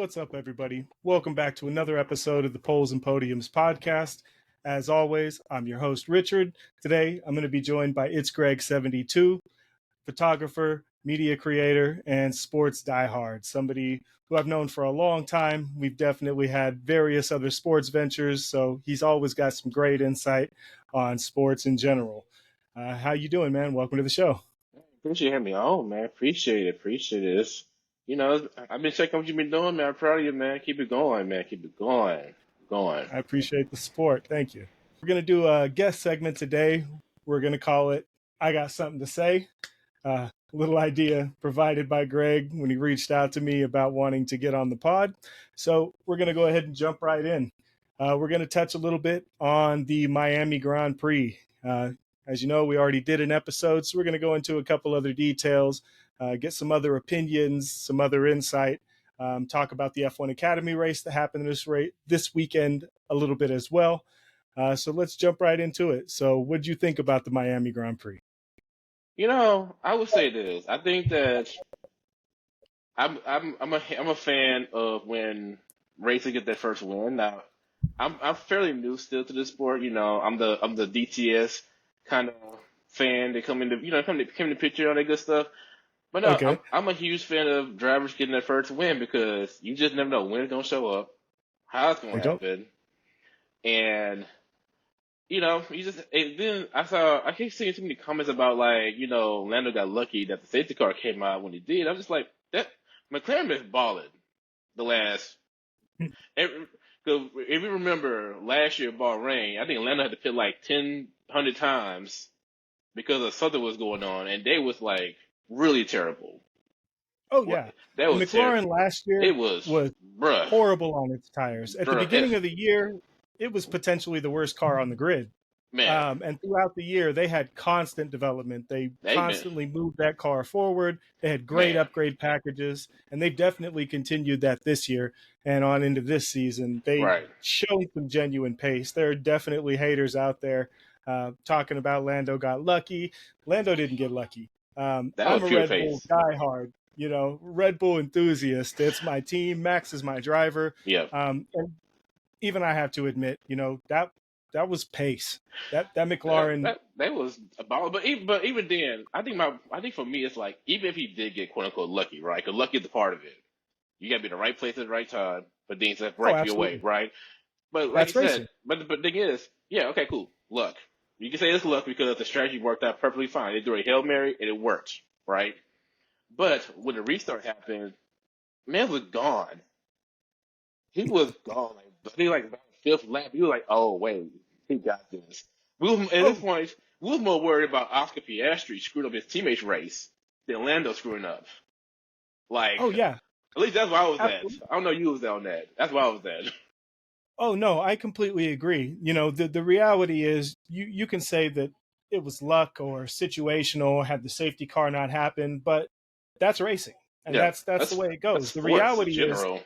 What's up, everybody? Welcome back to another episode of the Poles and Podiums podcast. As always, I'm your host, Richard. Today, I'm going to be joined by It's Greg 72, photographer, media creator, and sports diehard. Somebody who I've known for a long time. We've definitely had various other sports ventures, so he's always got some great insight on sports in general. How you doing, man? Welcome to the show. Appreciate you having me on, man. Appreciate it. Appreciate it. I've been checking what you've been doing, man. I'm proud of you, man. Keep it going, man. Keep it going. Going. I appreciate the support. Thank you. We're going to do a guest segment today. We're going to call it I Got Something to Say. Little idea provided by Greg when he reached out to me about wanting to get on the pod. So we're going to go ahead and jump right in. We're going to touch a little bit on the Miami Grand Prix. As you know, we already did an episode, so we're going to go into a couple other details, get some other opinions, some other insight, talk about the F1 Academy race that happened this weekend a little bit as well. So let's jump right into it. So what did you think about the Miami Grand Prix? I would say this. I think that I'm a fan of when racing get their first win. Now, I'm fairly new still to the sport. I'm the DTS kind of fan. They come in the picture, all that good stuff. But no, Okay. I'm a huge fan of drivers getting their first win because you just never know when it's gonna show up, how it's They gonna don't. happen, and I keep seeing too many comments about Lando got lucky that the safety car came out when he did. I'm just like that McLaren been balling the last. Because if you remember last year at Bahrain, I think Lando had to pit like 100 times because of something was going on, and they was like really terrible. Oh, What yeah. that The was terrible. McLaren last year It was, was bruh, horrible on its tires. At the bruh, beginning of the year, it was potentially the worst car on the grid. man, And throughout the year, they had constant development. They they been, constantly moved that car forward. They had great man, upgrade packages, and they've definitely continued that this year and on into this season. They right. showed some genuine pace. There are definitely haters out there talking about Lando got lucky. Lando didn't get lucky. That was I'm a pure Red Bull pace. diehard, Red Bull enthusiast. It's my team. Max is my driver. Yep. And even I have to admit, that was pace. That That McLaren. that that was a ball, but even then, I think for me it's like even if he did get quote unquote lucky, right? Because lucky is a part of it. You got to be in the right place at the right time, but things that Oh, break your way, absolutely. right? But like you That's said, racing. but the thing is, yeah, okay, cool, luck. You can say it's luck because the strategy worked out perfectly fine. They threw a Hail Mary and it worked, right? But when the restart happened, man was gone. He was gone. Like, he like about the fifth lap. He was like, oh wait, he got this. At this Oh, point, we was more worried about Oscar Piastri screwing up his teammates race than Lando screwing up. Like, oh yeah, at least that's where I was at. absolutely. I don't know you was on that. That's where I was at. Oh no, I completely agree. The reality is you can say that it was luck or situational, had the safety car not happened, but that's racing. And Yeah, that's the way it that's goes. The sports in reality is, general.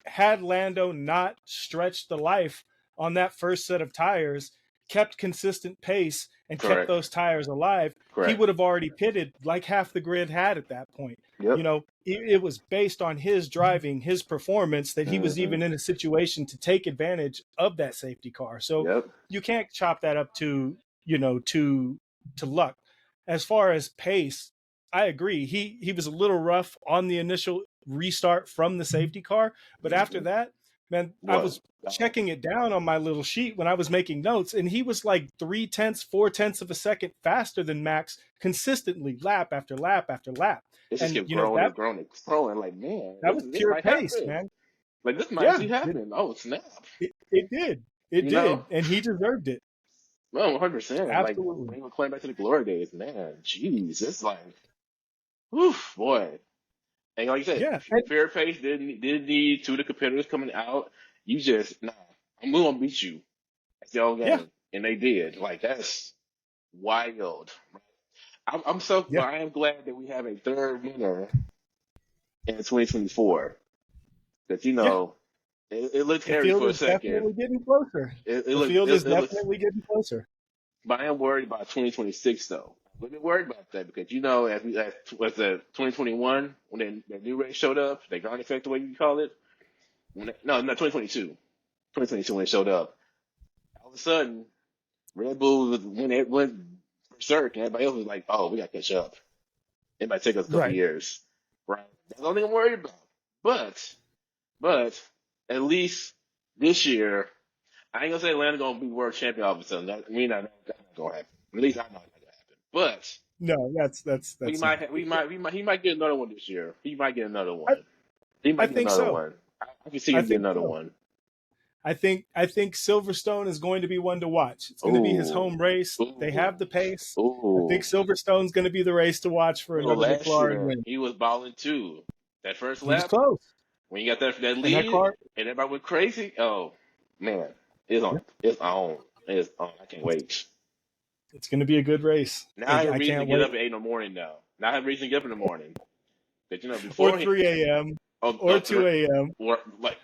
had Lando not stretched the life on that first set of tires, kept consistent pace, and kept Correct. those tires alive, he Correct. would have already pitted like half the grid had at that point. Yep. It was based on his driving, his performance, that he was Hmm. even in a situation to take advantage of that safety car. So Yep. you can't chop that up to, to luck. As far as pace, I agree. He was a little rough on the initial restart from the safety car, but after Hmm. that, man, I What? was checking it down on my little sheet when I was making notes, and he was like 3/10, 4/10 of a second faster than Max consistently, lap after lap after lap. It just And kept growing that and growing and growing. Like, man, that was this pure might pace, happen. man. Like, this might Yeah, actually happen. Oh, snap. it did. It You know? did, and he deserved it. Well, 100%. Like, Absolutely. bring McLaren back to the glory days, man. Jeez, it's like, whew, boy. And like you said, Yeah, and fair pace didn't need two of the competitors coming out. You just, nah, I'm gonna beat you at your own yeah, game. And they did. Like, that's wild. yeah. I am glad that we have a third winner in 2024. Because, Yeah. it looked The hairy field for a is second. definitely getting closer. It The looked, field is it looked, definitely getting closer. but I am worried about 2026 though. I'm a bit worried about that because as the 2021 when the new race showed up, the ground effect the way you call it. No, 2022. 2022 when it showed up. All of a sudden, Red Bull when it went berserk, and everybody else was like, "Oh, we got to catch up. It might take us a couple Right. years, right?" That's the only thing I'm worried about. But at least this year, I ain't gonna say Atlanta gonna be world champion all of a sudden. That, we not that's not gonna happen. At least I know it's not gonna happen. But No, that's not. he might get another one this year. He might get another I, one. He I might get think another so. one. I can see I him get think another so. one. I think Silverstone is going to be one to watch. It's going to be his Ooh, home race. They have ooh, the pace. I think ooh. Silverstone's going to be the race to watch for Well, another last McLaren year win. he was balling too. That first He was lap close, when you got that and that lead car. and everybody went crazy. Oh man, it's on. Yeah, It's on. It's on. I can't wait. it's going to be a good race. Now I have I reason to can't get wait. up at 8 in the morning now. Now I have reason to get up in the morning. But Or before he, 3 a.m. oh, or 2 a.m. or like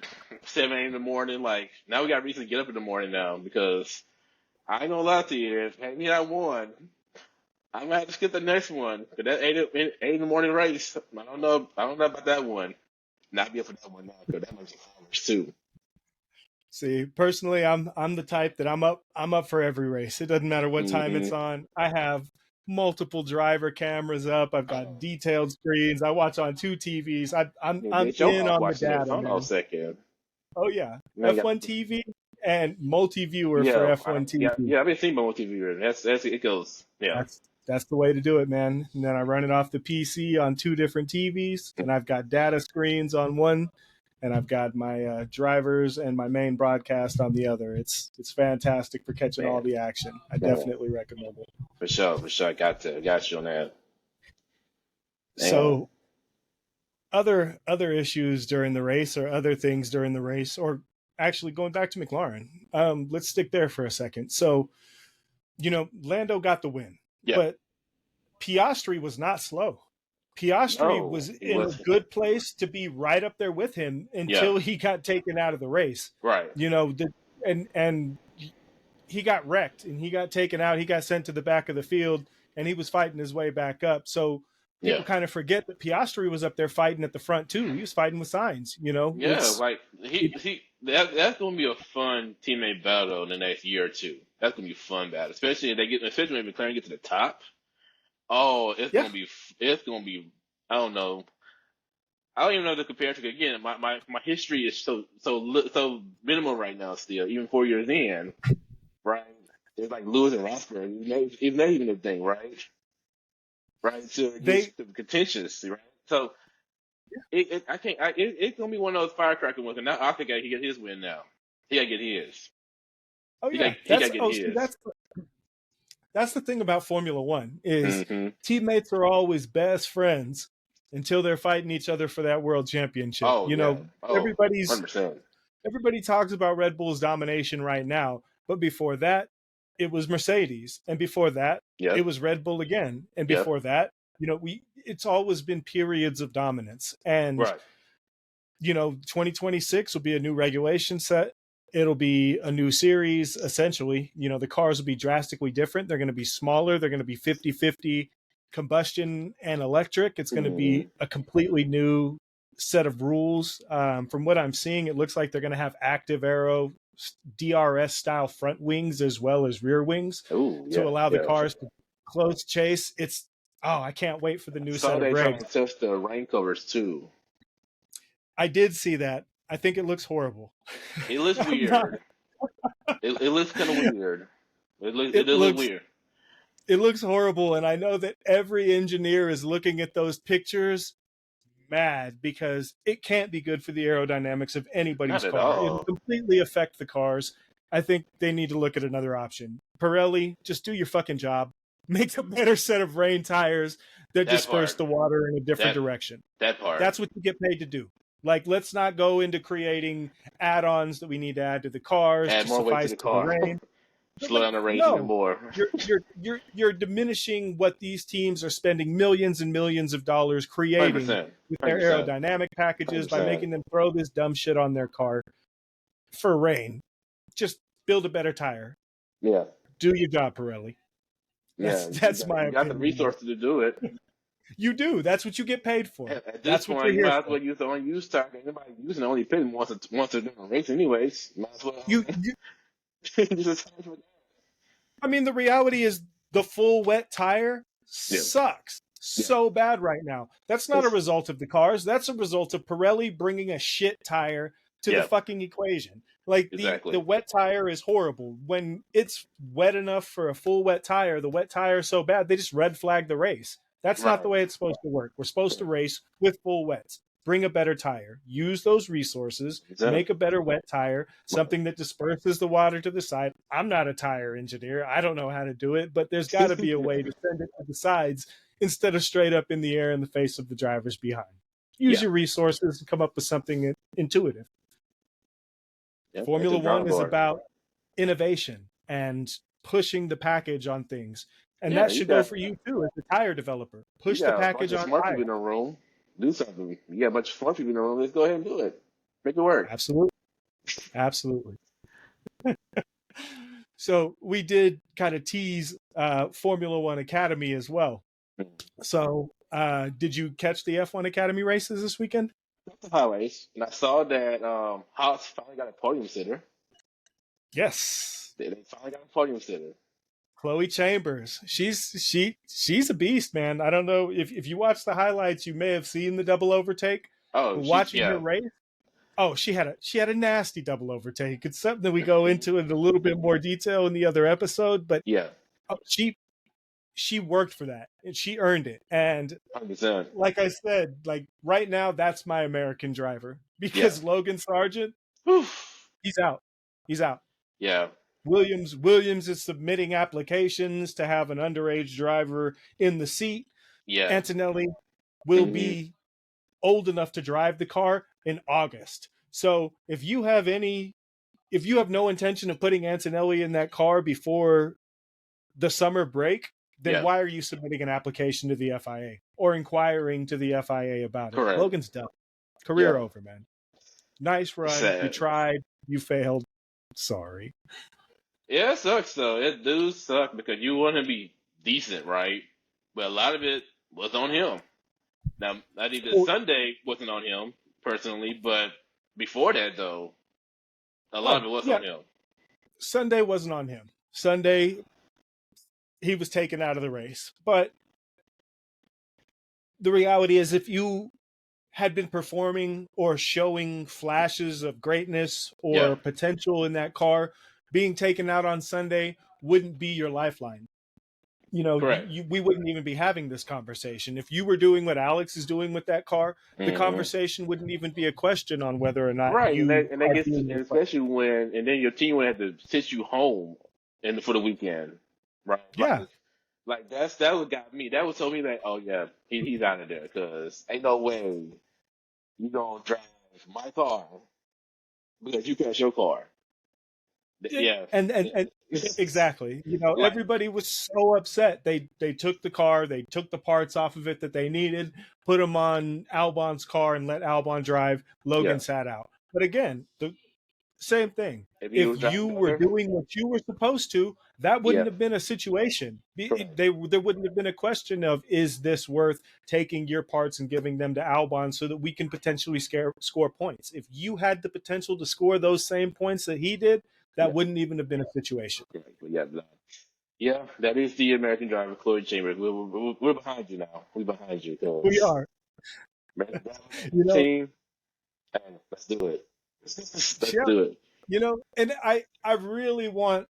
7 a.m. in the morning, like now we got reason to get up in the morning now because I ain't gonna lie to you. If me I won, I'm gonna have to skip the next one. But that 8 in the morning race, I don't know. I don't know about that one. Not be up for that one now because that one's hours too. See, personally, I'm the type that I'm up for every race. It doesn't matter what time Mm-hmm. it's on. I have multiple driver cameras up. I've got Oh, detailed screens. I watch on two TVs. yeah, I'm bitch, your in house on the watching it. data, Hold on a man. second. Oh yeah, Man, got F1 TV and multi-viewer for yeah, F1 TV. yeah. I've been seeing my TV. That's it goes. Yeah. That's the way to do it, man. And then I run it off the PC on two different TVs, and I've got data screens on one, and I've got my drivers and my main broadcast on the other. It's fantastic for catching Man, all the action. I man, definitely recommend it. for sure, for sure. Got you on that. Man, So other issues during the race, or other things during the race, or actually going back to McLaren. Let's stick there for a second. So Lando got the win, yeah. but Piastri was not slow. Piastri No, was he in a wasn't. good place to be right up there with him Yeah, until he got taken out of the race. right. You know, and he got wrecked and he got taken out. He got sent to the back of the field and he was fighting his way back up. So Yeah, people kind of forget that Piastri was up there fighting at the front too. He was fighting with Sainz. yeah. Like It, that's gonna be a fun teammate battle in the next year or two. That's gonna be a fun battle, especially when McLaren get to the top. Oh, yeah. it's gonna be. I don't know. I don't even know the compare to again. My history is so minimal right now. Still, even 4 years in, right? It's like Lewis and Rosberg. It's not even a thing, right? Right. So it gets They contentious, right? So I can't. It's gonna be one of those firecracker ones. And now I think he get his win now. He gotta get his. oh yeah. He gotta get See, his. that's the thing about Formula One is Hmm. teammates are always best friends until they're fighting each other for that world championship. Oh yeah. Oh, Everybody's 100%. everybody talks about Red Bull's domination right now, but before that, it was Mercedes, and before that, it Yep. was Red Bull again, and Yep. before that, we it's always been periods of dominance. And Right. 2026 will be a new regulation set. It'll be a new series essentially. The cars will be drastically different. They're going to be smaller. They're going to be 50-50 combustion and electric. It's going to Hmm. be a completely new set of rules. From what I'm seeing, it looks like they're going to have active aero DRS style front wings as well as rear wings Oh to yeah. allow the Yeah. cars to close chase. I can't wait for the new Saw set of they trying regs. to test the rain covers too. I did see that. I think it looks horrible. It looks I'm not. weird. It looks kind of weird. It It does look looks weird. it looks horrible, and I know that every engineer is looking at those pictures mad because it can't be good for the aerodynamics of Not anybody's at car. It'll all. completely affect the cars. I think they need to look at another option. Pirelli, just do your fucking job. Make a better set of rain tires that That disperse part. the water in a different That direction. that part. That's what you get paid to do. Like, let's not go into creating add-ons that we need to add to the cars Add to more weight to suffice the for the car. rain. Slow down the range even No, more. you're diminishing what these teams are spending millions and millions of dollars Hundred creating percent. with their 100%. aerodynamic packages by 100%. making them throw this dumb shit on their car for rain. Just build a better tire. Yeah. Do your job, Pirelli. Yeah. That's my You got the opinion. resources to do it. You do. That's what you get paid for. At this That's what you're point, you here might as for. well use the unused tire. Anybody using it only pitting once a different race, anyways. Might as well You just a tire for that. I mean, the reality is the full wet tire Yeah, sucks yeah. so bad right now. That's not a It's, result of the cars. That's a result of Pirelli bringing a shit tire to the yeah, fucking equation. Like the exactly. wet tire is horrible. When it's wet enough for a full wet tire, the wet tire is so bad they just red flag the race. That's not the Right. way it's supposed to work. We're supposed to race with full wets. Bring a better tire. Use those resources. Exactly. Make a better wet tire, something that disperses the water to the side. I'm not a tire engineer. I don't know how to do it, but there's got to be a way to send it to the sides instead of straight up in the air in the face of the drivers behind. Use Yeah, your resources and come up with something intuitive. yeah. Back to Formula the One drawing is board. about innovation and pushing the package on things. And Yeah, that should go for you too as a tire developer. you Push the got a bunch package of on smart people tire. in the room. Do something. You got a bunch of smart people in the room. Let's go ahead and do it. Make it work. Absolutely. Absolutely. So we did kind of tease Formula One Academy as well. So did you catch the F1 Academy races this weekend? The highways, and I saw that Haas finally got a podium sitter. Yes. They finally got a podium sitter. Chloe Chambers. She's a beast, man. I don't know if you watch the highlights, you may have seen the double overtake. Oh, But she watching her yeah. race, oh, she had a nasty double overtake. It's something that we go into in a little bit more detail in the other episode, but Yeah, she worked for that and she earned it. And 100%. like I said, like right now, that's my American driver Yeah. because Logan Sargent, Whew. he's out. He's out. Yeah. Williams is submitting applications to have an underage driver in the seat. Yeah. Antonelli will Mhm. be old enough to drive the car in August. So if you have no intention of putting Antonelli in that car before the summer break, then Yeah. why are you submitting an application to the FIA or inquiring to the FIA about it? Correct. Logan's done. Career Yeah. over, man. Nice run. Sad. You tried. You failed. Sorry. Yeah, it sucks though. It do suck because you want to be decent, right? But a lot of it was on him. Now, I think that Sunday wasn't on him personally, but before that though, a lot of it was on him. Sunday wasn't on him. Sunday, he was taken out of the race. But the reality is, if you had been performing or showing flashes of greatness or potential in that car, being taken out on Sunday wouldn't be your lifeline. You know, we wouldn't even be having this conversation. If you were doing what Alex is doing with that car, the conversation wouldn't even be a question on whether or not you and that gets especially when and then your team would have to sit you home for the weekend, right? Yeah. Like that what got me. That was told me like, oh yeah, he's out of there because ain't no way you gonna drive my car because you crashed your car. Yeah, and exactly. You know, everybody was so upset. They took the car, they took the parts off of it that they needed, put them on Albon's car, and let Albon drive. Logan sat out. But again, the same thing. If you were doing what you were supposed to, that wouldn't have been a situation. There wouldn't have been a question of, is this worth taking your parts and giving them to Albon so that we can potentially score points? If you had the potential to score those same points that he did, that wouldn't even have been a situation. Yeah, that is the American driver, Chloe Chambers. We're behind you now. We're behind you. We are. You know, team, let's do it. Let's do it. You know, and I really want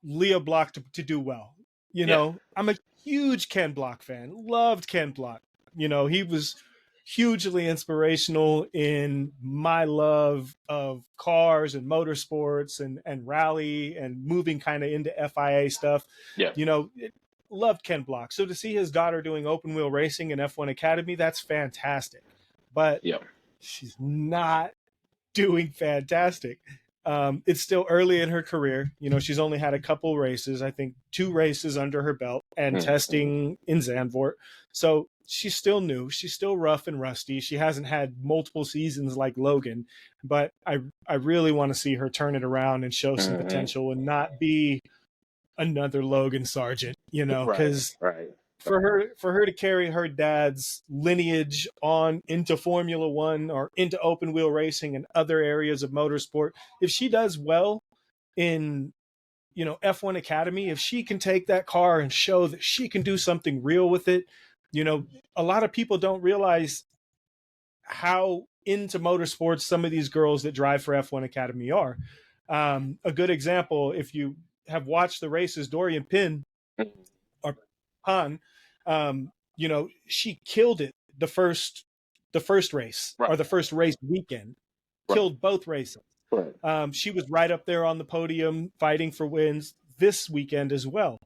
Leah Block to do well. You know, I'm a huge Ken Block fan. Loved Ken Block. You know, he was hugely inspirational in my love of cars and motorsports and rally and moving kind of into FIA stuff. Yeah. You know, loved Ken Block. So to see his daughter doing open wheel racing in F1 Academy, that's fantastic. But she's not doing fantastic. It's still early in her career. You know, she's only had a couple races, I think 2 races under her belt and testing in Zandvoort. So she's still new. She's still rough and rusty. She hasn't had multiple seasons like Logan, but I really want to see her turn it around and show some potential and not be another Logan Sargent, you know, because for her to carry her dad's lineage on into Formula One or into open wheel racing and other areas of motorsport, if she does well in F1 Academy, if she can take that car and show that she can do something real with it, a lot of people don't realize how into motorsports some of these girls that drive for F1 Academy are. A good example, if you have watched the races, Dorian Pin or Han, she killed it the first race, Right. or the first race weekend, killed both races. Right. She was right up there on the podium fighting for wins this weekend as well.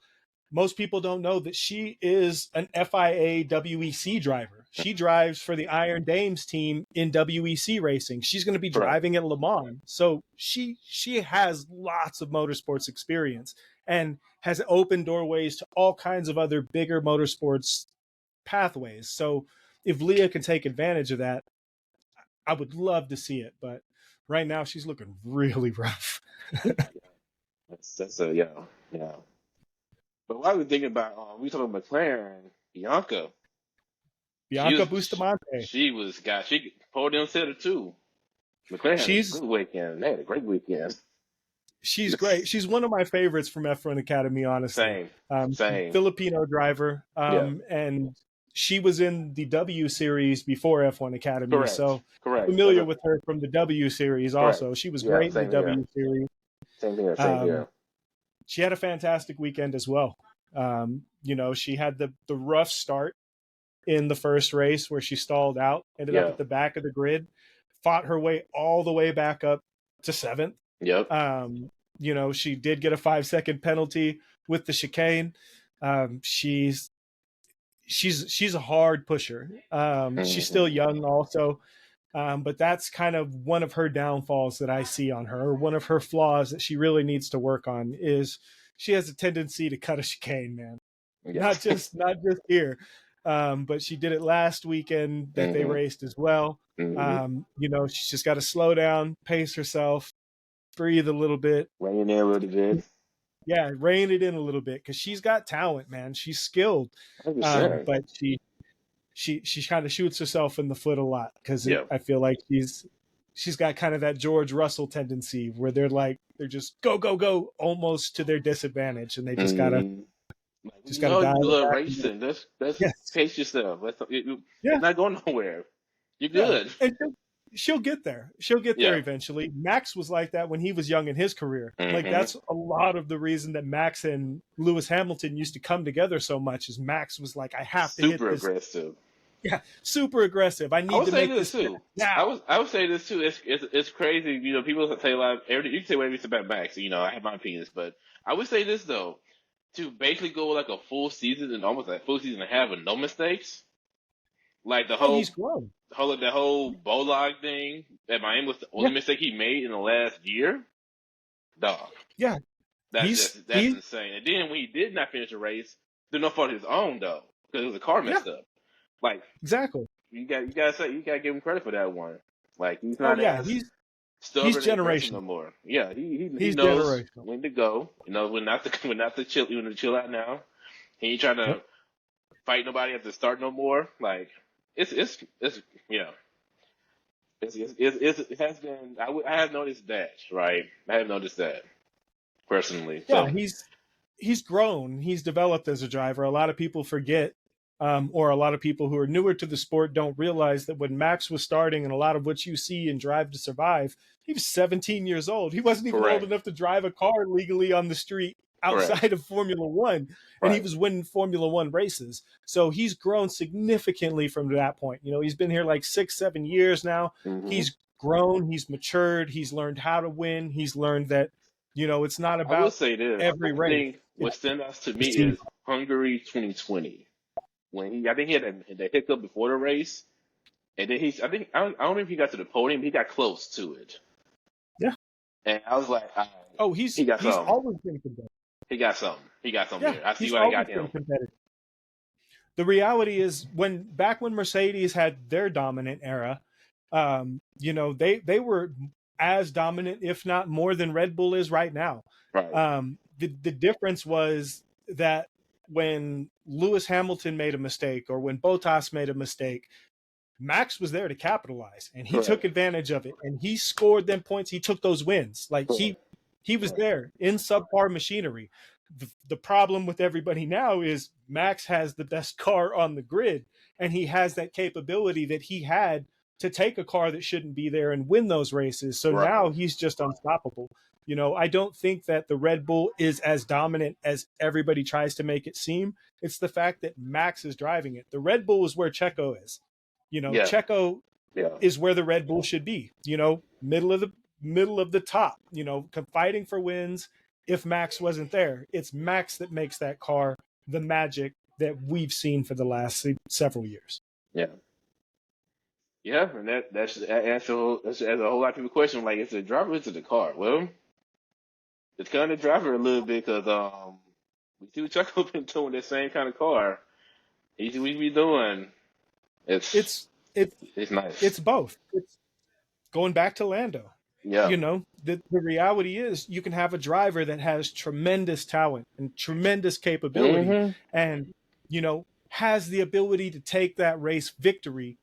Most people don't know that she is an FIA WEC driver. She drives for the Iron Dames team in WEC racing. She's going to be driving at Le Mans. So she has lots of motorsports experience and has opened doorways to all kinds of other bigger motorsports pathways. So if Leah can take advantage of that, I would love to see it. But right now she's looking really rough. That's yeah. But while we're thinking about, we talking about McLaren, Bianca Bustamante. She podium setter too. McLaren had a good weekend. They had a great weekend. She's great. She's one of my favorites from F1 Academy, honestly. Same. Filipino driver. And she was in the W Series before F1 Academy. Correct. So Correct. Familiar with her from the W Series also. Correct. She was great in the W Series. Same here. She had a fantastic weekend as well. She had the rough start in the first race where she stalled out, ended up at the back of the grid, fought her way all the way back up to 7th. Yep. She did get a 5-second penalty with the chicane. She's a hard pusher. She's still young also. But that's kind of one of her downfalls that I see on her. One of her flaws that she really needs to work on is she has a tendency to cut a chicane, man. Yeah. Not just here. But she did it last weekend that they raced as well. She's just got to slow down, pace herself, breathe a little bit. Rein it in a little bit. Yeah, rein it in a little bit because she's got talent, man. She's skilled. But she kind of shoots herself in the foot a lot because I feel like she's got kind of that George Russell tendency where they're just go almost to their disadvantage, and they just gotta dial racing. That's pace yourself. You're not going nowhere. You're good. And she'll get there. She'll get there eventually. Max was like that when he was young in his career. Like that's a lot of the reason that Max and Lewis Hamilton used to come together so much. Is Max was like, I have to hit this. Super aggressive. Yeah, super aggressive. I need to make this too. I would say this too. It's crazy. People say a lot. You can say whatever you say about Max. I have my opinions, but I would say this though: to basically go like a full season and almost like full season and have with no mistakes, like the whole he's grown. The whole Bolog thing at Miami was the only mistake he made in the last year. Dog. Yeah, that's insane. And then when he did not finish the race, through no fault of his own though, because it was a car messed up. Like exactly, you gotta give him credit for that one. Like he's not he's generational no more. Yeah, he knows when to go. When not to chill out now. He ain't trying to fight nobody at the start no more. Like it has been. I have noticed that. Right, I have noticed that personally. Yeah, he's grown. He's developed as a driver. A lot of people forget. Or a lot of people who are newer to the sport don't realize that when Max was starting and a lot of what you see in Drive to Survive, he was 17 years old. He wasn't even old enough to drive a car legally on the street outside of Formula One. And he was winning Formula One races. So he's grown significantly from that point. He's been here like 6-7 years now. He's grown. He's matured. He's learned how to win. He's learned that, it's not about I will say this. every race. What stands out to me is Hungary 2020. I think he had the hiccup before the race, and then I don't know if he got to the podium, he got close to it. Yeah. And I was like, he's something. Always been competitive. He got something there. I see why I got him. The reality is back when Mercedes had their dominant era, they were as dominant, if not more than Red Bull is right now. Right. The difference was that when Lewis Hamilton made a mistake or when Bottas made a mistake, Max was there to capitalize, and he took advantage of it, and he scored them points. He took those wins. Like he was there in subpar machinery. The problem with everybody now is Max has the best car on the grid, and he has that capability that he had to take a car that shouldn't be there and win those races. So now he's just unstoppable. You know, I don't think that the Red Bull is as dominant as everybody tries to make it seem. It's the fact that Max is driving it. The Red Bull is where Checo is. You know, Checo is where the Red Bull should be, you know, middle of the top, you know, fighting for wins. If Max wasn't there, it's Max that makes that car the magic that we've seen for the last several years. Yeah. Yeah, and that's a whole lot of people question, like, is it the driver or is it the car? Well, it's kind of the driver a little bit because we see what Checo been doing that same kind of car. He's what we doing. It's nice. It's both. It's going back to Lando. Yeah. You know, the reality is you can have a driver that has tremendous talent and tremendous capability and, you know, has the ability to take that race victory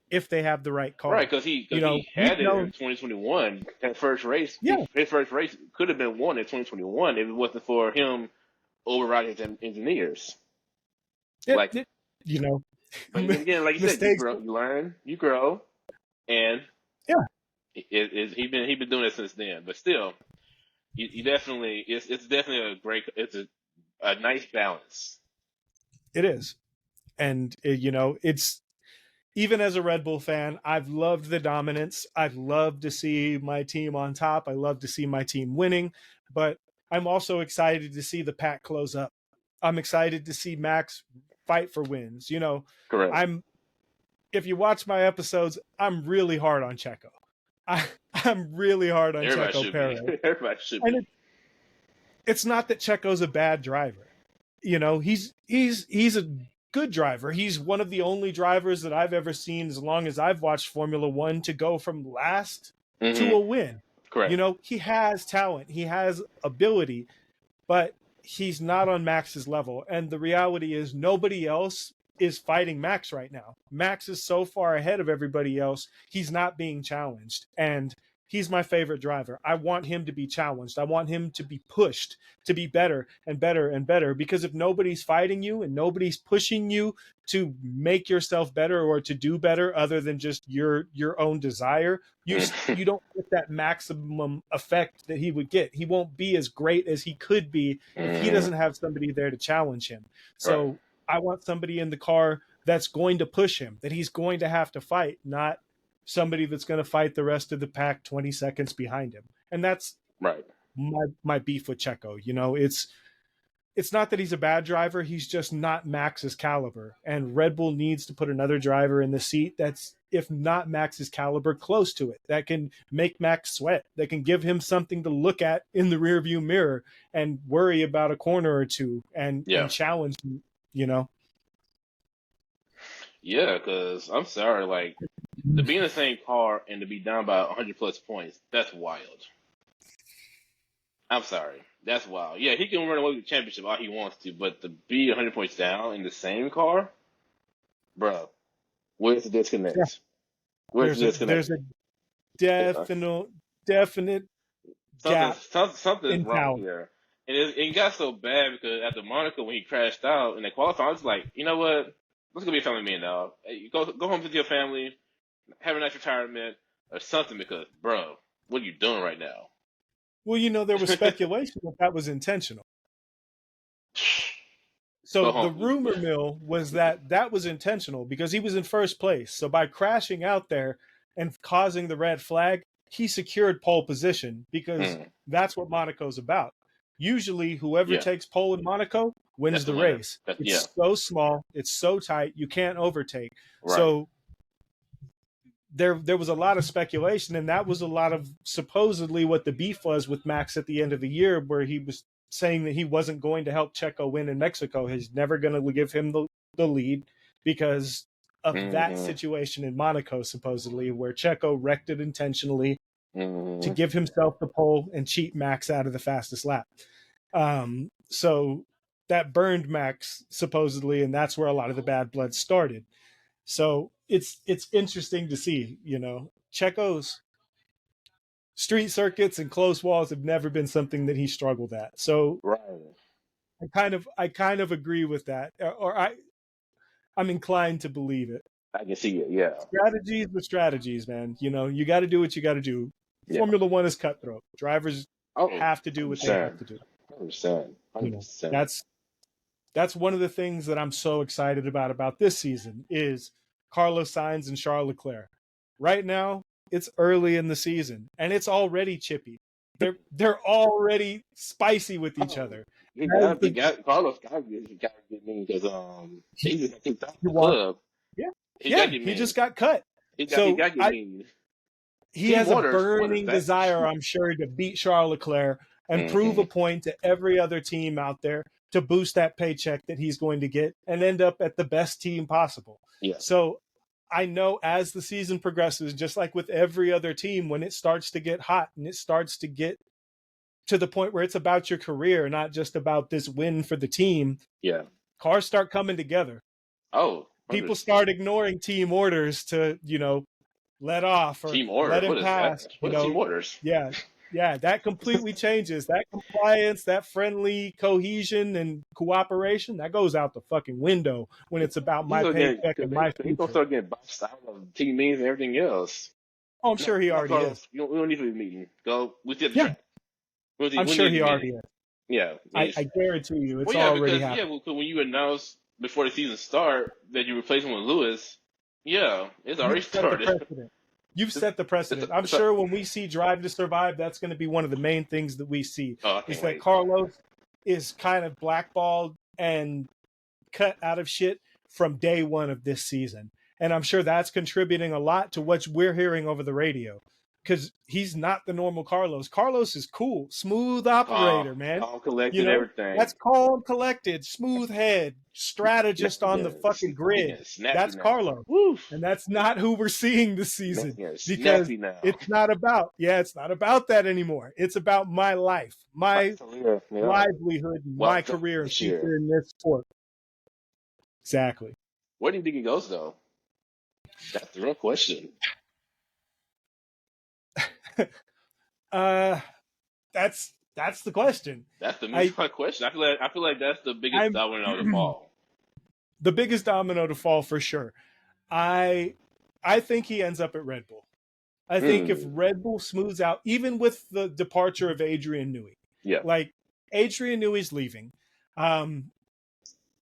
if they have the right car. Right, because he had it in 2021. That first race, his first race could have been won in 2021 if it wasn't for him overriding his engineers. You know, but again, like you said, you learn, you grow, and he's been doing it since then. But still, you definitely it's definitely it's a nice balance. It is, and you know, it's even as a Red Bull fan, I've loved the dominance. I've loved to see my team on top. I love to see my team winning, but I'm also excited to see the pack close up. I'm excited to see Max fight for wins. You know, correct. If you watch my episodes, I'm really hard on Checo. I'm really hard on Checo Perez. Everybody should be. And it's not that Checo's a bad driver. You know, he's a good driver. He's one of the only drivers that I've ever seen, as long as I've watched Formula One, to go from last to a win. Correct. You know, he has talent, he has ability, but he's not on Max's level. And the reality is nobody else is fighting Max right now. Max is so far ahead of everybody else. He's not being challenged. And he's my favorite driver. I want him to be challenged. I want him to be pushed to be better and better and better, because if nobody's fighting you and nobody's pushing you to make yourself better or to do better other than just your own desire, you don't get that maximum effect that he would get. He won't be as great as he could be if he doesn't have somebody there to challenge him. So I want somebody in the car that's going to push him, that he's going to have to fight, not somebody that's going to fight the rest of the pack 20 seconds behind him. And that's my beef with Checo. You know, it's not that he's a bad driver. He's just not Max's caliber. And Red Bull needs to put another driver in the seat that's, if not Max's caliber, close to it, that can make Max sweat, that can give him something to look at in the rearview mirror and worry about a corner or two and challenge him, you know? Yeah, because I'm sorry, like, to be in the same car and to be down by 100 plus points, that's wild. I'm sorry. That's wild. Yeah, he can run away with the championship all he wants to, but to be 100 points down in the same car, bro, where's the disconnect? Yeah. Where's the disconnect? There's a definite gap. Something's wrong talent here. And it got so bad because after Monaco, when he crashed out in the qualifying, I was like, you know what? Let's go be a family man now. Hey, go home with your family, have a nice retirement or something, because, bro, what are you doing right now? Well, you know, there was speculation that was intentional. So the rumor mill was that was intentional because he was in first place. So by crashing out there and causing the red flag, he secured pole position, because that's what Monaco's about. Usually whoever takes pole in Monaco wins the race. It's so small, it's so tight, you can't overtake. Right. So there was a lot of speculation, and that was a lot of supposedly what the beef was with Max at the end of the year, where he was saying that he wasn't going to help Checo win in Mexico. He's never going to give him the lead because of that situation in Monaco, supposedly, where Checo wrecked it intentionally to give himself the pole and cheat Max out of the fastest lap. So that burned Max supposedly, and that's where a lot of the bad blood started. So it's interesting to see, Checo's street circuits and close walls have never been something that he struggled at. So Right. I kind of agree with that, or I'm inclined to believe it. I can see it. Yeah. Strategies with strategies, man. You got to do what you got to do. Yeah. Formula One is cutthroat. Drivers Oh, have to do what they have to do. 100%. 100%. That's one of the things that I'm so excited about this season is Carlos Sainz and Charles Leclerc. Right now, it's early in the season and it's already chippy. They're already spicy with each other. Carlos got get mean because he just got kicked out You the want, club. yeah, He got yeah. get He mean. just got cut. He So got get mean. he Team has a Waters burning back. desire, I'm sure, to beat Charles Leclerc and prove a point to every other team out there to boost that paycheck that he's going to get and end up at the best team possible. Yeah. So I know as the season progresses, just like with every other team, when it starts to get hot and it starts to get to the point where it's about your career, not just about this win for the team, Yeah. cars start coming together. Oh, 100%. People start ignoring team orders to, let off or Team orders. let him What is pass. that? What is team orders? Yeah, that completely changes. That compliance, that friendly cohesion and cooperation, that goes out the fucking window when it's about my paycheck and my He's gonna future. start getting boxed out of team meetings and everything else. Oh, I'm sure he already is. We don't need to be meeting. Go. We see at the Yeah, track. I'm sure he already is. Yeah. I guarantee you, it's Well, yeah, already because happened. because when you announce before the season start that you replace him with Lewis, yeah, it's already started. You've set the precedent. I'm sure when we see Drive to Survive, that's going to be one of the main things that we see. Is that Carlos is kind of blackballed and cut out of shit from day one of this season. And I'm sure that's contributing a lot to what we're hearing over the radio. Because he's not the normal Carlos. Carlos is cool, smooth operator, man. Calm, collected, everything. That's calm, collected, smooth head, strategist on the fucking grid. That's Carlos. Woof. And that's not who we're seeing this season. Because it's not about that anymore. It's about my life, my livelihood, my career and future in this sport. Exactly. Where do you think he goes, though? That's the real question. That's the question. That's the main question. I feel like that's the biggest domino to fall. The biggest domino to fall for sure. I think he ends up at Red Bull. I think if Red Bull smooths out, even with the departure of Adrian Newey, like Adrian Newey's leaving.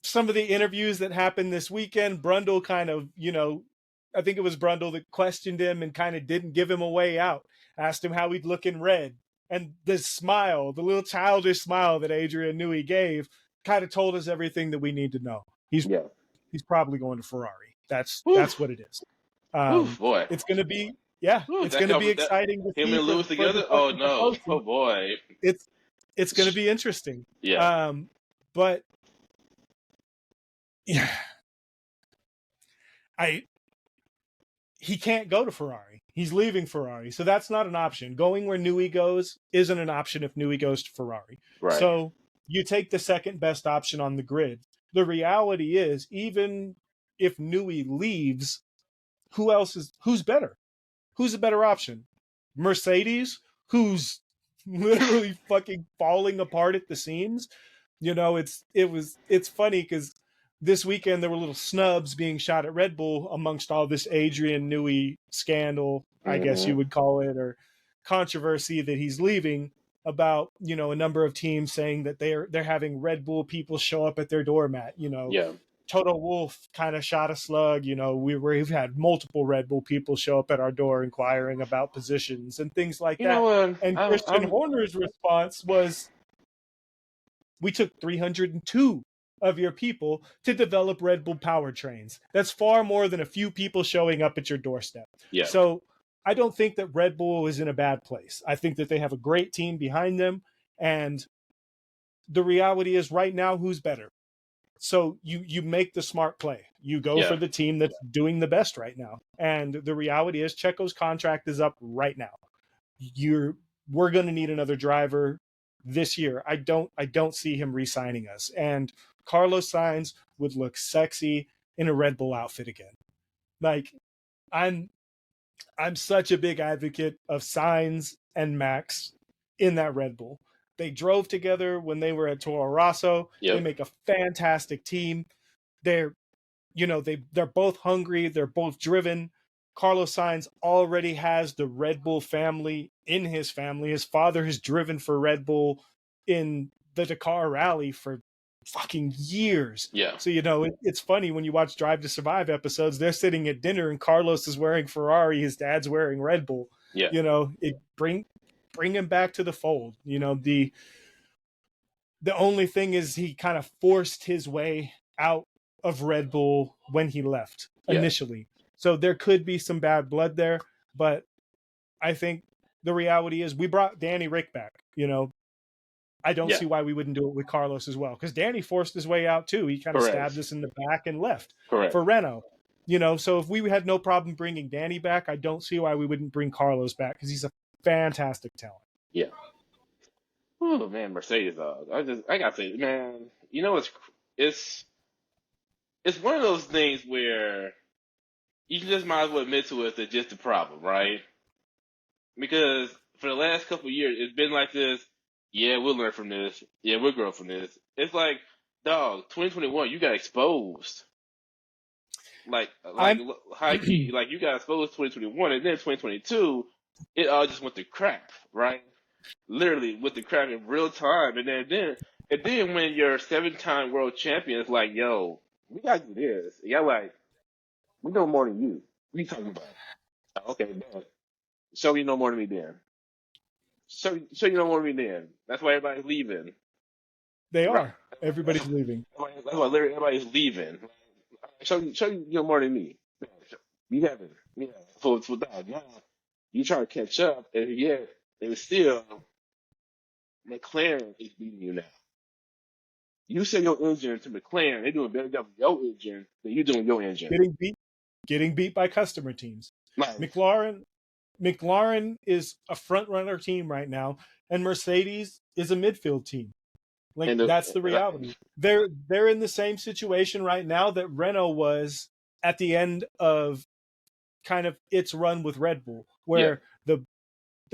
Some of the interviews that happened this weekend, Brundle kind of, I think it was Brundle that questioned him and kind of didn't give him a way out. Asked him how he'd look in red. And the smile, the little childish smile that Adrian Newey gave kind of told us everything that we need to know. He's probably going to Ferrari. That's what it is. Boy. It's going to be, it's going to be exciting to see him and Lewis together. Oh no. Oh boy. It's going to be interesting. Yeah. But he can't go to Ferrari. He's leaving Ferrari. So that's not an option. Going where Newey goes isn't an option if Newey goes to Ferrari. Right. So you take the second best option on the grid. The reality is, even if Newey leaves, who's better? Who's a better option? Mercedes, who's literally fucking falling apart at the seams. It's funny because this weekend there were little snubs being shot at Red Bull amongst all this Adrian Newey scandal, I guess you would call it, or controversy that he's leaving, about, a number of teams saying that they're having Red Bull people show up at their doormat. Toto Wolff kind of shot a slug. We've had multiple Red Bull people show up at our door inquiring about positions and things like that. And Christian Horner's response was, we took 302 of your people to develop Red Bull powertrains. That's far more than a few people showing up at your doorstep. Yeah. So I don't think that Red Bull is in a bad place. I think that they have a great team behind them. And the reality is right now, who's better? So you make the smart play. You go for the team that's doing the best right now. And the reality is Checo's contract is up right now. We're going to need another driver this year. I don't see him re-signing us. And Carlos Sainz would look sexy in a Red Bull outfit again. Like I'm I'm such a big advocate of Sainz and Max in that Red Bull. They drove together when they were at Toro Rosso. They Yep. make a fantastic team. They're they're both hungry, they're both driven. Carlos Sainz already has the Red Bull family in his family. His father has driven for Red Bull in the Dakar Rally for fucking years. Yeah. So it's funny when you watch Drive to Survive episodes. They're sitting at dinner and Carlos is wearing Ferrari, his dad's wearing Red Bull. Yeah. It bring him back to the fold. The only thing is he kind of forced his way out of Red Bull when he left initially. So there could be some bad blood there, but I think the reality is we brought Danny Rick back. I don't see why we wouldn't do it with Carlos as well, because Danny forced his way out too. He kind of stabbed us in the back and left for Renault. So if we had no problem bringing Danny back, I don't see why we wouldn't bring Carlos back, because he's a fantastic talent. Yeah. Oh man, Mercedes dog. I gotta say, man, it's one of those things where you just might as well admit to it that just the problem, right? Because for the last couple of years, it's been like this. Yeah, we'll learn from this. Yeah, we'll grow from this. It's like, dog, 2021, you got exposed. Like high key, like you got exposed 2021, and then 2022, it all just went to crap, right? Literally with the crap in real time, and then when your 7-time world champion is like, yo, we gotta do this. Y'all like, we know more than you. What are you talking about? Okay, man. So you know more than me then. So you know more than me then. That's why everybody's leaving. They are. Right. Everybody's leaving. That's why literally everybody's leaving. So you know more than me. You haven't. Yeah. For that, now you try to catch up, and yet it was still McLaren is beating you now. You send your engine to McLaren, they're doing a better job with your engine than you doing your engine. Getting beat by customer teams. Like, McLaren is a front runner team right now, and Mercedes is a midfield team. That's the reality. They're in the same situation right now that Renault was at the end of kind of its run with Red Bull, where the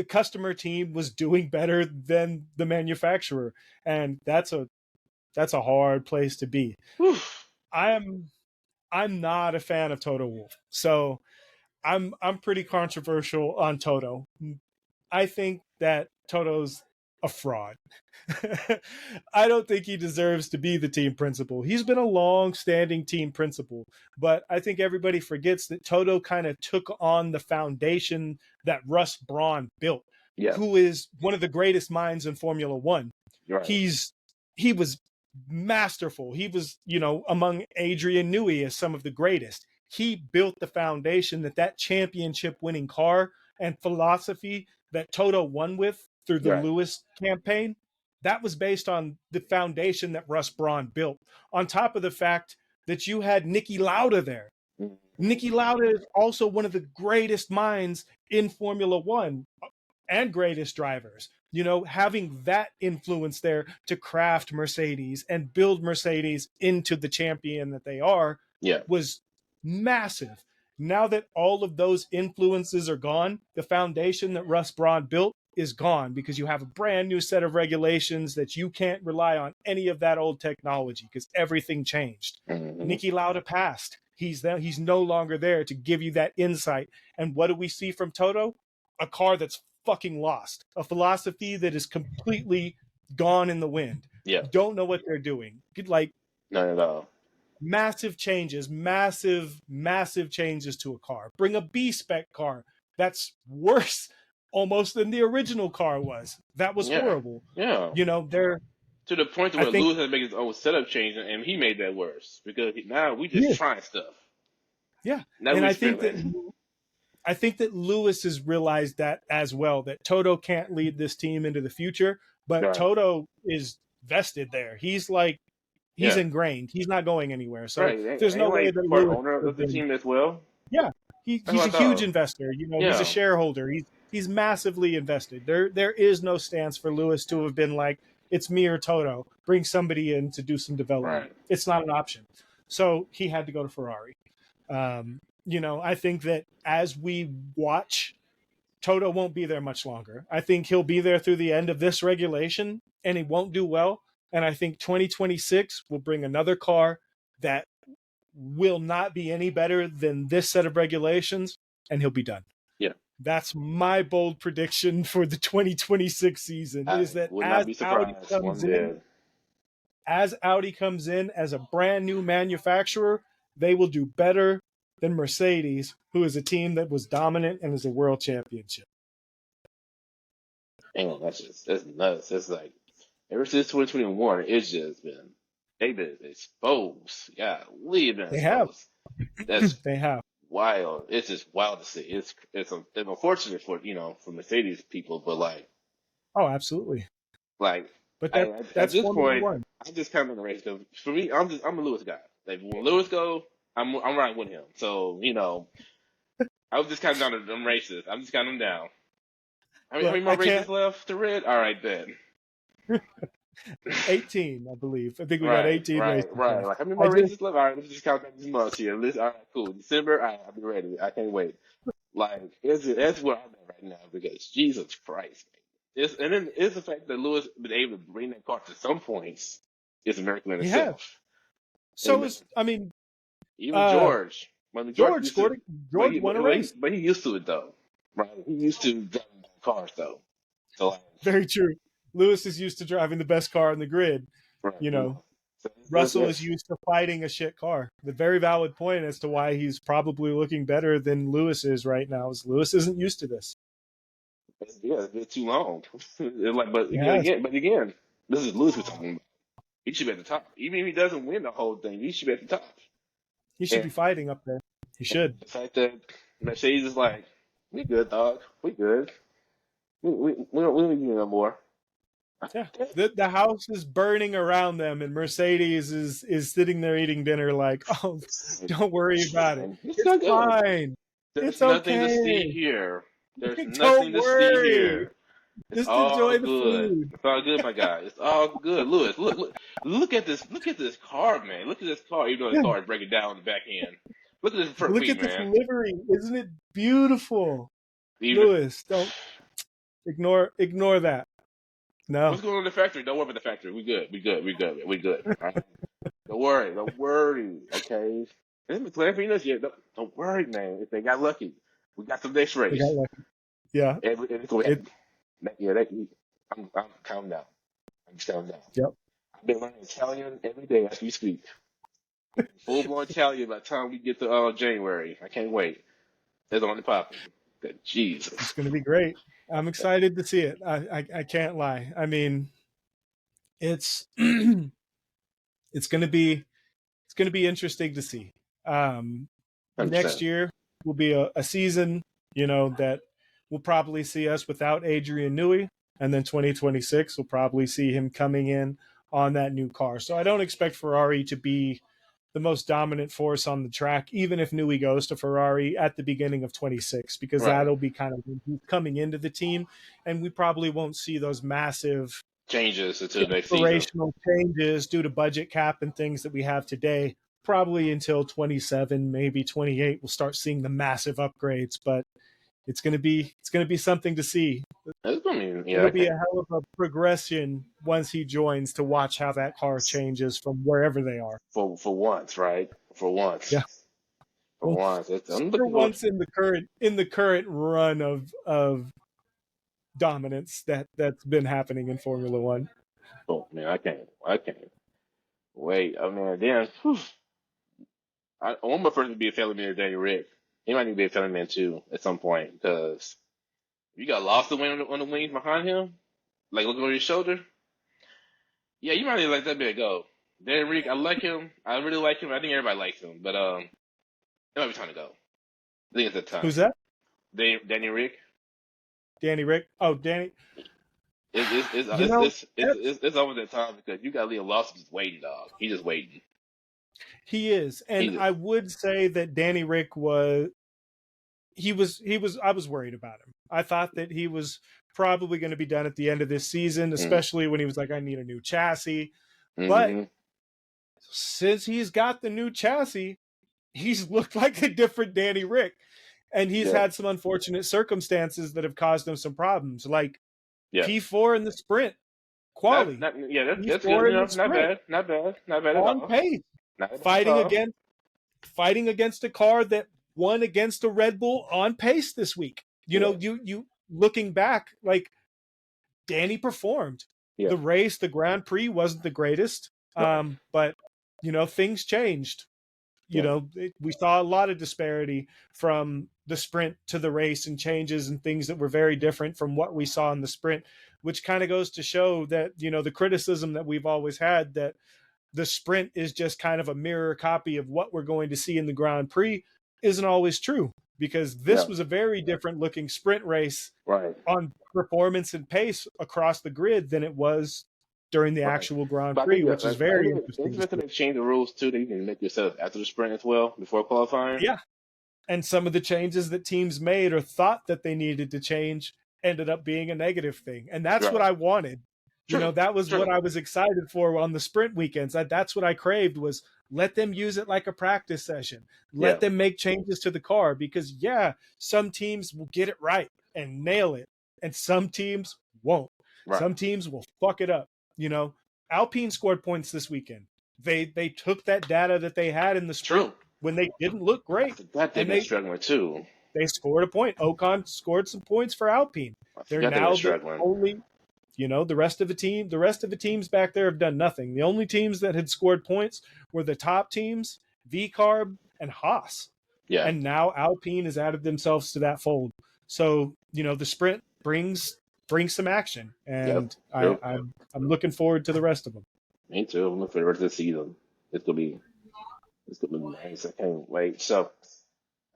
customer team was doing better than the manufacturer, and that's a hard place to be. I'm not a fan of Toto Wolff, so I'm pretty controversial on Toto. I think that Toto's a fraud. I don't think he deserves to be the team principal. He's been a long-standing team principal, but I think everybody forgets that Toto kind of took on the foundation that Russ Braun built, who is one of the greatest minds in Formula One. Right. He was masterful. He was, among Adrian Newey as some of the greatest. He built the foundation that championship winning car and philosophy that Toto won with through the Lewis campaign, that was based on the foundation that Russ Braun built, on top of the fact that you had Niki Lauda there. Niki Lauda is also one of the greatest minds in Formula One and greatest drivers. Having that influence there to craft Mercedes and build Mercedes into the champion that they are was massive. Now that all of those influences are gone, the foundation that Russ Braun built is gone, because you have a brand new set of regulations that you can't rely on any of that old technology because everything changed. Niki Lauda passed. He's no longer there to give you that insight. And what do we see from Toto? A car that's fucking lost. A philosophy that is completely gone in the wind. Don't know what they're doing. Not at all. Massive changes to a car. Bring a B-spec car that's worse almost than the original car was. That was horrible. Yeah. They're to the point where Lewis had to make his own setup change, and he made that worse because now we just trying stuff. Yeah. And I think that Lewis has realized that as well, that Toto can't lead this team into the future, but Toto is vested there. He's ingrained. He's not going anywhere. So there's no way that Lewis owner of the team as well. Yeah. He's a huge investor. He's a shareholder. He's massively invested. There is no stance for Lewis to have been like, it's me or Toto. Bring somebody in to do some development. Right. It's not an option. So he had to go to Ferrari. I think that as we watch, Toto won't be there much longer. I think he'll be there through the end of this regulation, and he won't do well. And I think 2026 will bring another car that will not be any better than this set of regulations, and he'll be done. Yeah. That's my bold prediction for the 2026 season. Is that would not be surprised as Audi comes in as a brand new manufacturer, they will do better than Mercedes, who is a team that was dominant and is a world championship. Damn, that's nuts. It's like ever since 2021, it's just been they've been exposed. Yeah, we've been exposed. That's They have. wild. It's just wild to see. It's unfortunate for for Mercedes people, but Oh, absolutely. But that's at this point, one. I'm just kind of in the race. Cause for me, I'm a Lewis guy. Like when Lewis go, I'm riding with him. So I was just kind of down to them races. I'm just counting them down. How many more races left to red? All right, then. 18, I believe. I think we got 18 races. Right. Like, how many more races left? All right, let's just count down these months here. All right, cool. December, all right, I'll be ready. I can't wait. That's where I'm at right now because Jesus Christ, man. And then it's the fact that Lewis been able to bring that car to some points is a miracle in itself. So even George. George won a race. But he used to it, though. Right? He used to driving cars, though. So, very true. Lewis is used to driving the best car in the grid. Right. So Russell is used to fighting a shit car. The very valid point as to why he's probably looking better than Lewis is right now is Lewis isn't used to this. Yeah, it's been too long. But again, this is Lewis we're talking about. He should be at the top. Even if he doesn't win the whole thing, he should be at the top. He should be fighting up there. He should. The fact that Mercedes is like, we good, dog. We good. We don't need you no more. Yeah, the house is burning around them, and Mercedes is sitting there eating dinner like, oh, don't worry about it. It's fine. There's nothing to see here. There's nothing to see here. Just enjoy the food. It's all good, my guy. It's all good. Lewis, look at this. Look at this car, man. Look at this car. Even though the car is breaking down in the back end. Look at this front Look feet, at this man. livery. Isn't it beautiful? Lewis, don't ignore that. No. What's going on in the factory? Don't worry about the factory. We good. All right? Don't worry. Okay. And McLaren for you, don't worry, man. If they got lucky, we got some next race. Yeah. I'm counting down. I'm just counting down. Yep. I've been learning Italian every day as we speak. Full blown Italian by the time we get to January. I can't wait. It's on the popping. Jesus. It's going to be great. I'm excited to see it. I can't lie. I mean, it's it's going to be interesting to see. 100%. Next year will be a season, that we'll probably see us without Adrian Newey, and then 2026 we'll probably see him coming in on that new car. So I don't expect Ferrari to be the most dominant force on the track, even if Newey goes to Ferrari at the beginning of 26, because that'll be kind of coming into the team, and we probably won't see those massive changes until next season. Changes due to budget cap and things that we have today. Probably until 27, maybe 28, we'll start seeing the massive upgrades, but it's going to be something to see. It'll be a hell of a progression once he joins to watch how that car changes from wherever they are. For once, right? For once. Yeah. For once. For once in the current run of dominance that's been happening in Formula One. Oh man, I can't wait. Oh man, damn. I want my first to be a family man, Daniel Rick. He might need to be a family man too at some point because you got lost the wing on the wings behind him, like looking over your shoulder. Yeah, you might need to let that bit go. Daniel Rick, I like him. I really like him. I think everybody likes him, but it might be time to go. I think it's that time. Who's that? Danny Rick. Danny Rick. Oh, Danny. It's over that time because you got Liam Lawson just waiting, dog. He's just waiting. He is, and I would say that Danny Rick I was worried about him. I thought that he was probably going to be done at the end of this season, especially when he was like, I need a new chassis. But Mm-hmm. since he's got the new chassis, he's looked like a different Danny Rick. And he's Yeah. had some unfortunate circumstances that have caused him some problems, like Yeah. P4 in the sprint. Quality. That's good. P4 in the Not sprint. bad. Not bad at On all. pace. Not bad at Fighting all. against a car that won against a Red Bull on pace this week. You know, you looking back, like Danny performed. Yeah. The race, the Grand Prix wasn't the greatest. But things changed. We saw a lot of disparity from the sprint to the race and changes and things that were very different from what we saw in the sprint, which kind of goes to show that, the criticism that we've always had that the sprint is just kind of a mirror copy of what we're going to see in the Grand Prix isn't always true, because this was a very different looking sprint race on performance and pace across the grid than it was during the actual Grand Prix, which is very interesting. It's to change the rules too. That you can make yourself after the sprint as well before qualifying. Yeah, and some of the changes that teams made or thought that they needed to change ended up being a negative thing, and that's what I wanted. That was what I was excited for on the sprint weekends. That's what I craved, was let them use it like a practice session. Let them make changes to the car, because some teams will get it right and nail it, and some teams won't. Some teams will fuck it up. Alpine scored points this weekend. They took that data that they had in the sprint when they didn't look great. They've been struggling too. They scored a point. Ocon scored some points for Alpine. They're now the only, the rest of the teams back there have done nothing. The only teams that had scored points were the top teams, VCarb and Haas. Yeah. And now Alpine has added themselves to that fold. So, the sprint brings some action, and I'm looking forward to the rest of them. Me too. I'm looking for the rest of the season. It's gonna be nice. I can't wait. So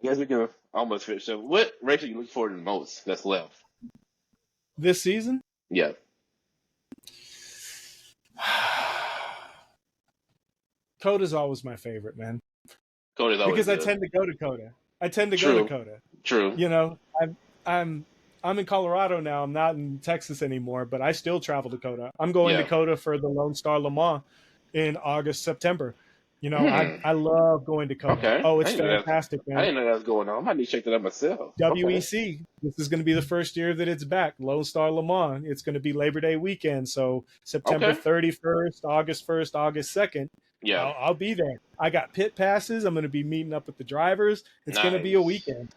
I guess we can almost finish. So what race are you looking forward to the most that's left this season? Yeah. Coda's always my favorite, man. Coda's always because good. I tend to go to Coda. Go to Coda. True. I'm in Colorado now. I'm not in Texas anymore, but I still travel to Coda. I'm going to Coda for the Lone Star Le Mans in August, September. I love going to Coda. Okay. Oh, it's fantastic, man. I didn't know that was going on. I might need to check that out myself. WEC. Okay. This is going to be the first year that it's back. Lone Star Le Mans. It's going to be Labor Day weekend. So September 31st, August 1st, August 2nd. Yeah. I'll be there. I got pit passes. I'm going to be meeting up with the drivers. It's going to be a weekend.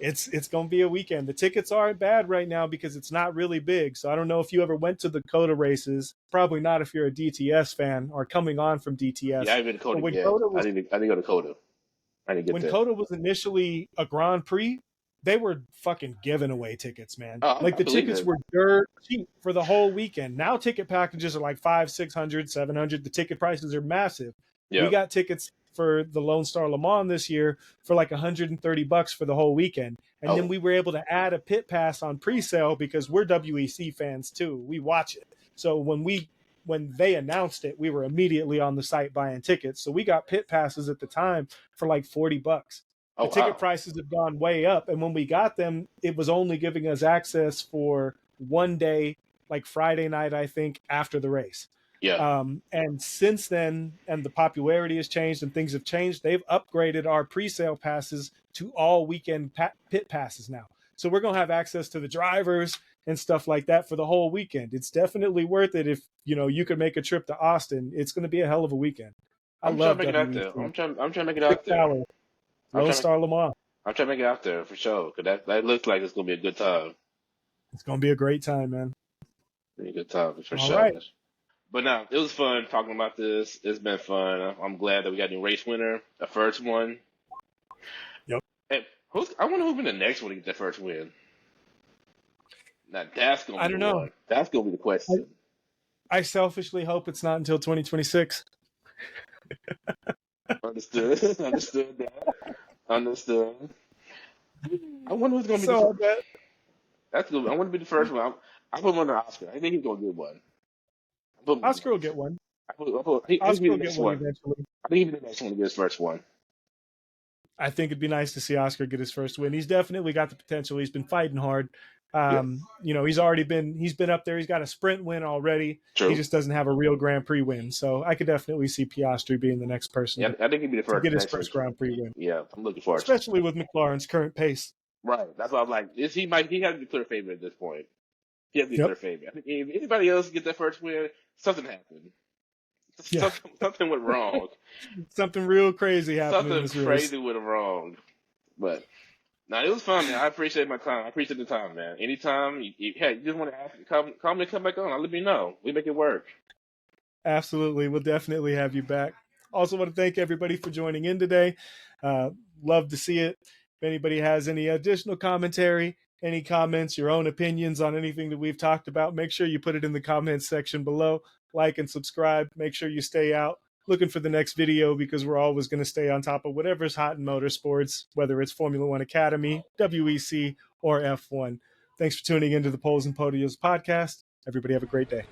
It's going to be a weekend. The tickets aren't bad right now because it's not really big. So I don't know if you ever went to the Coda races. Probably not if you're a DTS fan or coming on from DTS. Yeah, I haven't been to Coda yet. I didn't go to Coda. When Coda was initially a Grand Prix, they were fucking giving away tickets, man. The tickets were dirt cheap for the whole weekend. Now ticket packages are like $500, $600, $700. The ticket prices are massive. Yeah. We got tickets for the Lone Star Le Mans this year for like $130 for the whole weekend. And then we were able to add a pit pass on pre-sale because we're WEC fans too. We watch it. So when they announced it, we were immediately on the site buying tickets. So we got pit passes at the time for like $40. The ticket prices have gone way up. And when we got them, it was only giving us access for one day, like Friday night, I think, after the race. Yeah. And since then, and the popularity has changed and things have changed, they've upgraded our pre-sale passes to all weekend pit passes now. So we're going to have access to the drivers and stuff like that for the whole weekend. It's definitely worth it if, you could make a trip to Austin. It's going to be a hell of a weekend. I'm trying to make it out there. I'm trying to make it out there. Lone Star Le Mans. I'm trying to make it out there for sure, because that looks like it's going to be a good time. It's going to be a great time, man. Be a good time for sure. Right. But no, it was fun talking about this. It's been fun. I'm glad that we got a new race winner, a first one. Yep. And I wonder who's been the next one to get that first win. Now that's gonna be I don't know. One. That's gonna be the question. I selfishly hope it's not until 2026. Understood. Understood. I wonder who's gonna be that's good. I want to be the first one. I put him on the Oscar. I think he's gonna get one. Oscar will get one. Oscar will get one eventually. I think he'll be the next one to get his first one. I think it'd be nice to see Oscar get his first win. He's definitely got the potential. He's been fighting hard. Yeah, He's been up there. He's got a sprint win already. He true. just doesn't have a real Grand Prix win. So I could definitely see Piastri being the next person Yeah, I think he'd be the to first get his next first person. Grand Prix win, Yeah, I'm looking forward to it. especially with McLaren's current pace. Right. That's why I'm like, he has to be clear favorite at this point. He has to be clear Yep. favorite. I think if anybody else gets that first win, something happened. Yeah. Something went wrong. Something real crazy happened in Something this race. crazy went wrong. But no, it was fun, man. I appreciate my time. I appreciate the time, man. Anytime you just want to ask, call me, come back on. I'll let me know. We make it work. Absolutely. We'll definitely have you back. Also want to thank everybody for joining in today. Love to see it. If anybody has any additional commentary, any comments, your own opinions on anything that we've talked about, make sure you put it in the comments section below. Like and subscribe. Make sure you stay out looking for the next video, because we're always going to stay on top of whatever's hot in motorsports, whether it's Formula One Academy, WEC, or F1. Thanks for tuning into the Poles and Podiums podcast. Everybody have a great day.